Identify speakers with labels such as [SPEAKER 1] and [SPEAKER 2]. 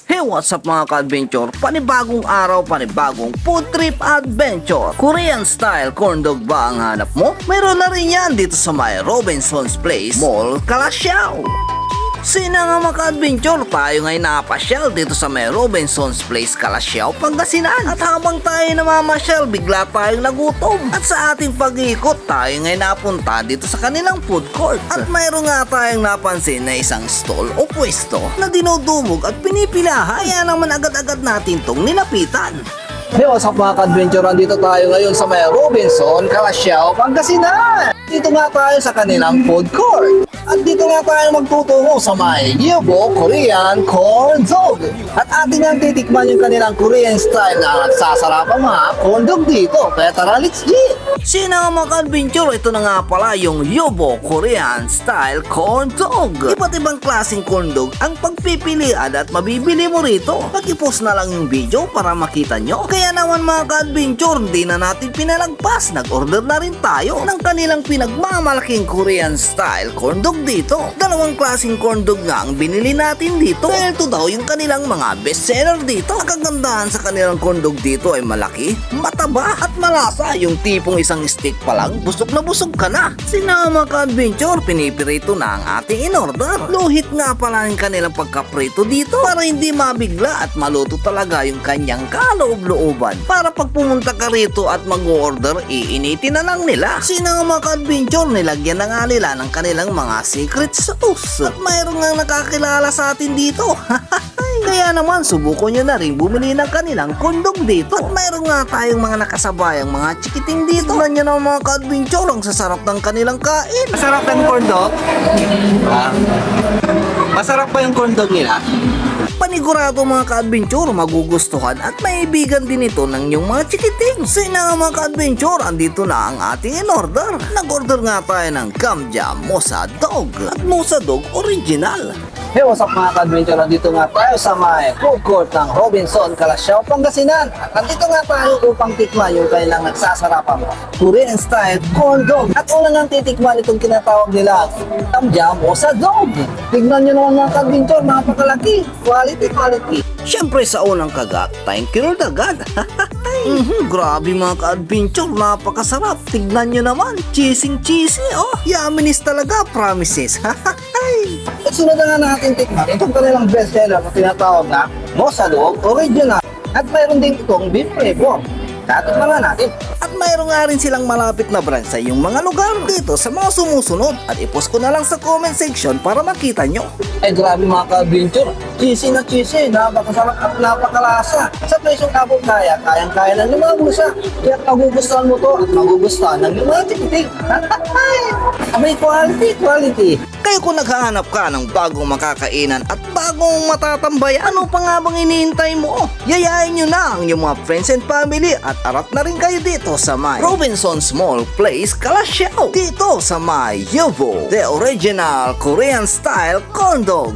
[SPEAKER 1] Hey, what's up mga ka-adventure? Panibagong araw, panibagong food trip adventure. Korean style corn dog ba ang hanap mo? Meron na rin yan dito sa may Robinson's Place Mall, Calasiao. Sina nga mga ka-adventure, tayo ngay napasyal dito sa may Robinson's Place, Calasiao, Pangasinan. At habang tayo namamasyal, bigla tayong nagutom. At sa ating pag-iikot, tayo ngay napunta dito sa kanilang food court. At mayroon nga tayong napansin na isang stall o pwesto na dinudumog at pinipilahan. Kaya naman agad-agad natin tong nilapitan.
[SPEAKER 2] Hey, what's up mga ka-adventure? Dito tayo ngayon sa may Robinson, Calasiao, Pangasinan. Dito nga tayo sa kanilang food court. At dito nga tayo magtutungo sa may Yubo Korean Corn Dog. At atin nga titikman yung kanilang Korean style na nagsasarap ang mga corn dog dito. Kaya tara, let's G!
[SPEAKER 1] Sina mga ka-adventure, ito na nga pala yung Yubo Korean Style Corn Dog. Iba't ibang klaseng corn dog ang pagpipilian at mabibili mo rito. Pag-i-post na lang yung video para makita nyo. Kaya naman mga ka-adventure, hindi na natin pinalagpas. Nag-order na rin tayo ng kanilang pinagmamalaking Korean Style Corn Dog dito. Dalawang klaseng corn dog nga ang binili natin dito. Dahil ito daw yung kanilang mga bestseller dito. Ang kagandahan sa kanilang corn dog dito ay malaki, mataba at malasa. Yung tipong isang stick pa lang, busog na busog ka na. Sina mga ka-adventure, pinipirito na ang ating in-order. Luhit nga pala yung kanilang pagkaprito dito para hindi mabigla at maluto talaga yung kanyang kaloob-looban. Para pag pumunta ka rito at mag-order, iinitin na lang nila. Sina mga ka-adventure, nilagyan na nga nila ng kanilang mga secret sauce. At mayroon nga nakakilala sa atin dito. Kaya naman, subuko nyo na rin bumili ng kanilang kondog dito. At mayroon nga tayong mga nakasabayang mga chikiting dito. Tignan nyo na mga ka-adventure, ang sasarap ng kanilang kain.
[SPEAKER 2] Masarap ang corn dog? Masarap pa yung corn dog nila?
[SPEAKER 1] Panigurado mga ka-adventure, magugustuhan at maibigan din ito ng yung mga chikiting. Sina nga mga ka-adventure, andito na ang ating in-order. Nag-order nga tayo ng Gamja Mosa Dog at Mosa Dog Original.
[SPEAKER 2] Hey, what's up mga ka-adventure? Nandito nga tayo sa may food court ng Robinson, Calasiao, Pangasinan. At nandito nga tayo upang tikman yung kailang nagsasarapang Korean style corn dog. At una nang titikman itong kinatawag nila Gamja Mosa Dog. Tignan nyo naman mga ka-adventure, napakalaki. Quality.
[SPEAKER 1] Siyempre sa unang kagat, thank you Lord agad. Grabe mga ka-adventure, napakasarap. Tignan nyo naman, cheesy, oh. Yumminess talaga, promises.
[SPEAKER 2] At sunod na nga natin tikman itong kanilang bestseller na tinatawag na Mosa Dog Original. At mayroon din itong beef flavor. Tatikman na natin.
[SPEAKER 1] At mayroon nga rin silang malapit na branch sa iyong mga lugar dito sa mga sumusunod. At ipost ko na lang sa comment section para makita nyo.
[SPEAKER 2] Ay grabe mga ka-adventure, cheesy na cheesy, napakasarap at napakalasa. Sa presyong abot kayang-kaya ng mga bulsa. Kaya magugustuhan mo to at magugustuhan ng mga tikitik. Abay, quality.
[SPEAKER 1] Kaya kung naghahanap ka ng bagong makakainan at bagong matatambayan, ano pa nga bang iniintay mo? Yayain nyo na ang iyong mga friends and family at arap na rin kayo dito sa may Robinson's Mall Place, Calasiao. Dito sa may Yubo, the original Korean style corn dog.